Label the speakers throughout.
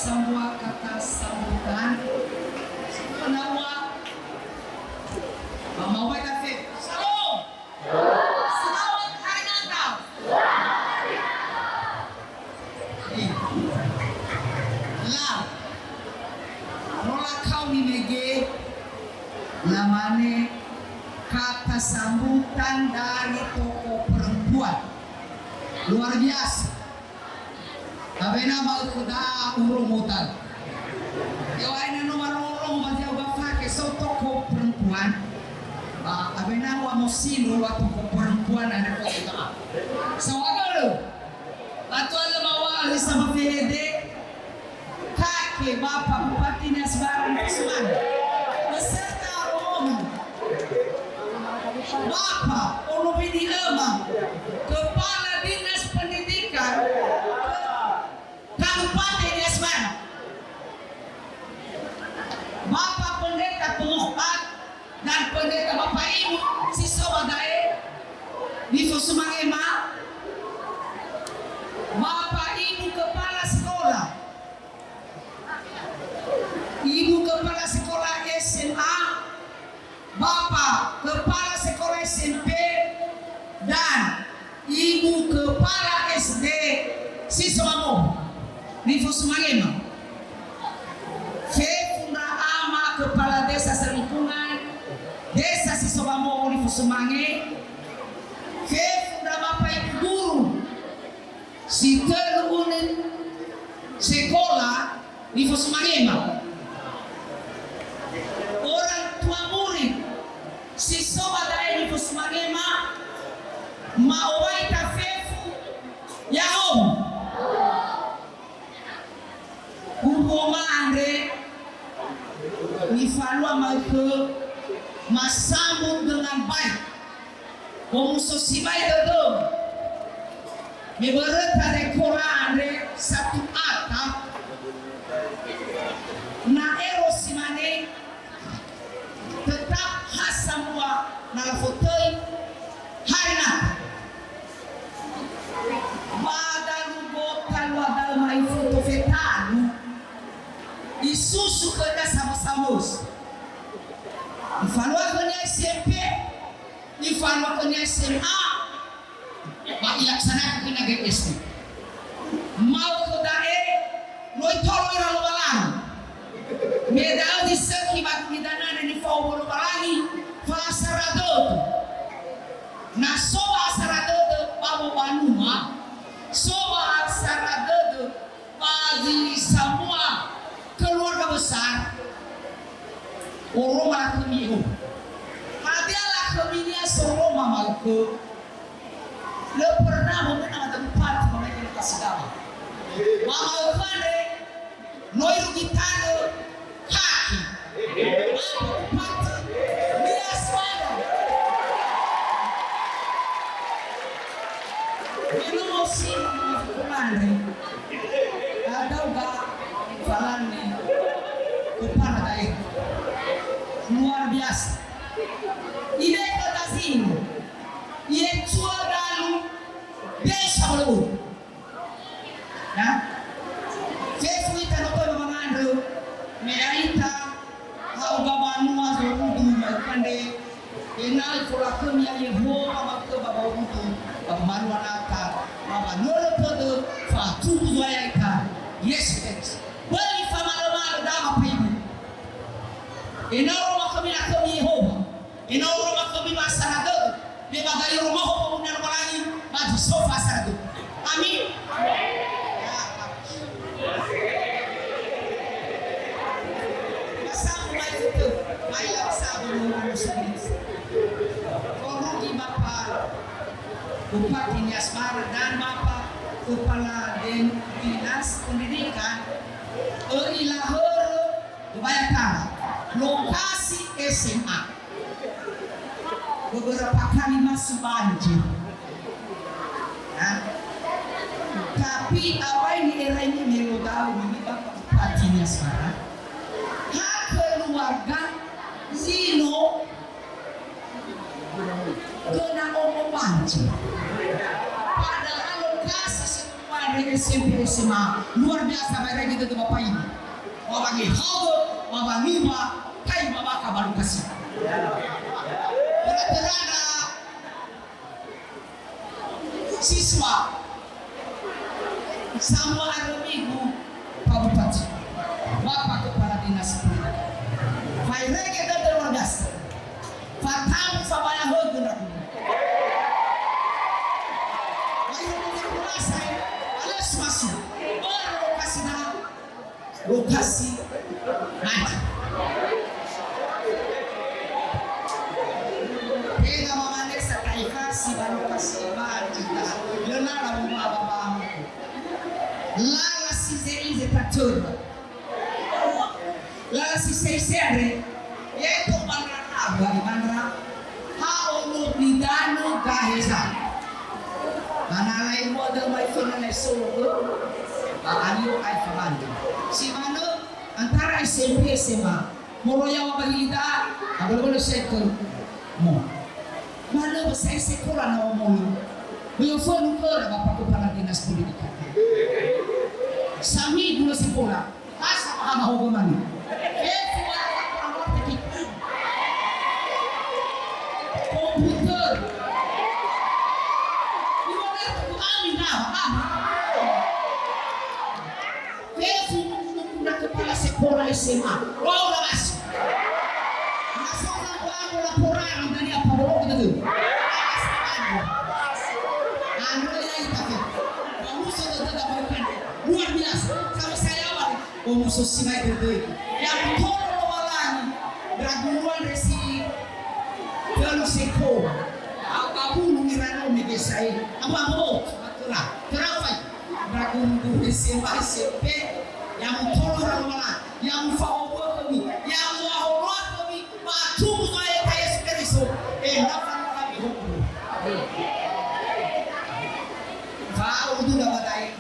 Speaker 1: sebuah kata sambutan penawa Mama Kafe. Salam. Selamat Hari Natal. Lah, rola kau ni mege lamane kata sambutan dari tokoh perempuan luar biasa. Abena mau kuda urumutan. Yawaina nomor urung baca bafake so tokoh perempuan. Abena wa mosino wa tokoh perempuan ada kota. Sawagalo. Batu ala mawali sama PHD. Kake Bapak Bupati Nasbaran Kesuman. Beserta rombongan. Bapak Olubidi Ema, Kepala Dinas Pendidikan Kabupaten Nasbaran. Bapak Pendeta Penguat dan Pendeta Bapak Ibu Siswa Dae di Fusumangema. Bapak Ibu Kepala Sekolah, Ibu Kepala Sekolah SMA, Bapak Kepala Sekolah SMP, dan Ibu Kepala SD Siswamo di Fusumangema. Funda Ama Kepala Desa Selingkungan Desa Siswamo di Fusumange. Funda Bapak Ibu Guru si telunin sekolah di Fusumangema. Orang tua murid siswa dari di Fusumangema mawaita fefu ya om kumpoma andre nifalwa make masambut dengan baik pemusosibai dedom mebereta Quran satu atap na erosimane tetap khas semua na fauteuil hari Natal. Badalu botal wadal mai foto fetanu isusu kena sama-samus ifalwa kena SMP ifalwa kena SMA Pak ilaksanakan kena GST mau ke dae loi tolo ira lo balang medal di sekibat midana ni fawolo balangi fa saradot na soba saradot babo banuma soba saradot bagi semua keluarga besar oroma kemiho adalah keminya soroma malku le pernah memenang ada empat mereka kasih dalam mau kane noiru kitano kaki empat dia suara ini musim kemana ada uga falani kepala daerah luar biasa ini kota sini ia cua dalu desa belum ya fefu ita no kwa mamando meaita hau babanu azurudu makande enal kula kumya Yehova makto babarudu babanu anaka babanolo podo fatu zuaika yes thanks bali famalo malo dama paibu enal makamina kami Yehova enal makamina masanado de bagai rumah ho punya lagi maju sofa satu amin Masam mai itu mai laksa dulu sedikit orang di Bapak Bupati Nasbaran dan Bapak Kepala Dinas Pendidikan Ilahur kebanyakan lokasi SMA beberapa kali masuk banjir tapi apa ini era ini melodau ini Bapak Bupati Nasbaran hak keluarga Zino kena ngomong banjir padahal lokasi semua adik SMP SMA luar biasa mereka gitu tuh bapak ini. Wabangi hago, wabangi wa, kai bapak kabar kasih. Terada siswa semua hari Minggu Pak Bupati, Bapak Kepala Dinas Pendidikan. Fairege dan luar biasa. Fatam sama yang hogenak. Masuk lokasi lokasi mati. Kena mamanek sa taifasi lokasi mati. Yonara mwa baba. Lala si zeize paturba. Lala si seisere. Yeto banana banana. Hao no bidano gaheza. Manalay mo daw may finalay solo. Ano ay famando. Si Mano, antara SMP SMA, moroyaw balita, agad sektor mo. Malo sa sekolah na mo. Yung phone ko na Kepala Dinas Pendidikan. Sami dulu sekolah, asa mahukuman. Komputer. Kepala sekolah SMA, wow mas, masuk orang laporan dari apa bolong kita tuh, anu yang kita, kamu sudah tidak berikan luar biasa, sama saya awal, kamu sosial itu, yang tolong malam, graduan resi, kalau sekolah, aku mengira nomor saya, apa betul, kenapa? Graduan SMA SMP yang tolong orang yang fawwa kami yang wahwa kami matu saya kayak sekeriso dapat kami hukum kau itu dapat air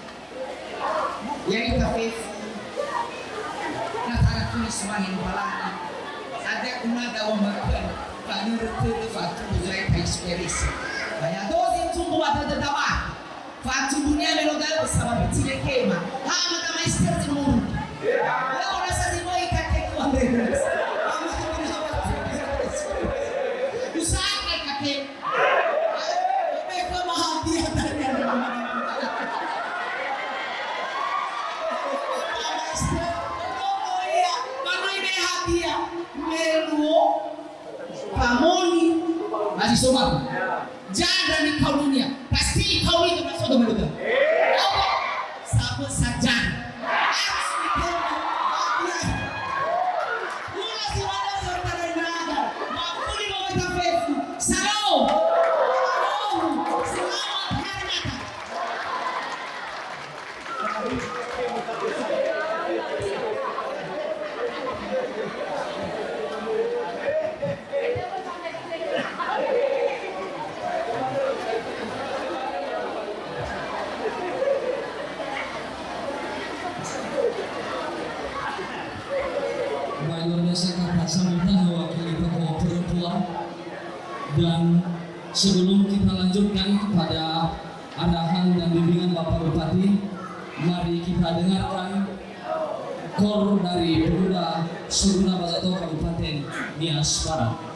Speaker 1: yang kafe nak ada tulis semakin balani ada unada wamakan kanur itu fatu saya kayak sekeriso banyak dosis tunggu ada dapat fatu dunia melodal bersama betile kema hama kama isterti muru leo unasema moi kake kwa mbele usaka kake kama hadia ndani ya mama kama ile hadia meluo pamoni alisoma jana ni kaunia pasti kauli tunasoma lugha sababu sajana
Speaker 2: dan sebelum kita lanjutkan kepada arahan dan bimbingan Bapak Bupati, mari kita dengarkan kor dari Pemuda Suruna Bazato Kabupaten Nias Barat.